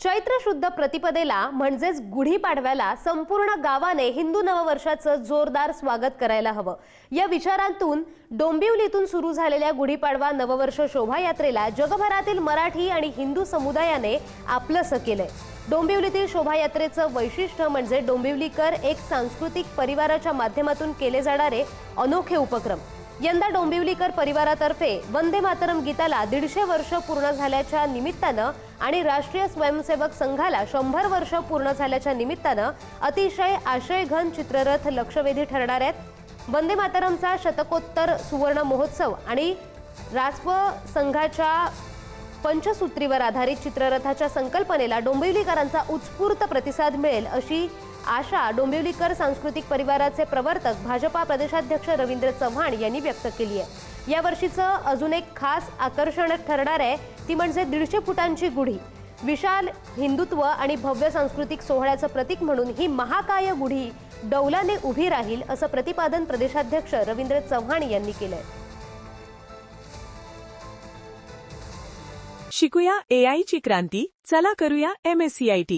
चैत्र शुद्ध प्रतिपदेला म्हणजेच गुढीपाडव्याला संपूर्ण गावाने हिंदू नववर्षाचं जोरदार स्वागत करायला हवं। या विचारांतून डोंबिवलीतून सुरू झालेल्या गुढीपाडवा नववर्ष शोभायात्रेला जगभरातील मराठी आणि हिंदू समुदायाने आपलंसं केलंय। डोंबिवलीतील शोभायात्रेचं वैशिष्ट्य म्हणजे डोंबिवलीकर एक सांस्कृतिक परिवाराच्या माध्यमातून केले जाणारे अनोखे उपक्रम। यंदा डोंबिवलीकर परिवारातर्फे वंदे मातरम गीताला 150 वर्ष पूर्ण झाल्याच्या निमित्तानं आणि राष्ट्रीय स्वयंसेवक संघाला 100 वर्ष पूर्ण झाल्याच्या निमित्तानं अतिशय आशयघन चित्ररथ लक्षवेधी ठरणार आहेत। वंदे मातरमचा शतकोत्तर सुवर्ण महोत्सव आणि राष्ट्र संघाच्या पंचसूत्रीवर आधारित चित्ररथाच्या संकल्पनेला डोंबिवलीकरांचा उत्स्फूर्त प्रतिसाद मिळेल अशी आशा डोंबिवलीकर सांस्कृतिक परिवाराचे प्रवर्तक भाजपा प्रदेशाध्यक्ष रवींद्र चव्हाण यांनी व्यक्त केली आहे। या वर्षीचं अजून एक खास आकर्षण ठरणार आहे ती म्हणजे 150 फुटांची गुढी। विशाल हिंदुत्व आणि भव्य सांस्कृतिक सोहळ्याचं प्रतीक म्हणून ही महाकाय गुढी डौलाने उभी राहील असं प्रतिपादन प्रदेशाध्यक्ष रवींद्र चव्हाण यांनी केलंय। शिकूया AI ची क्रांती, चला करूया MSCIT।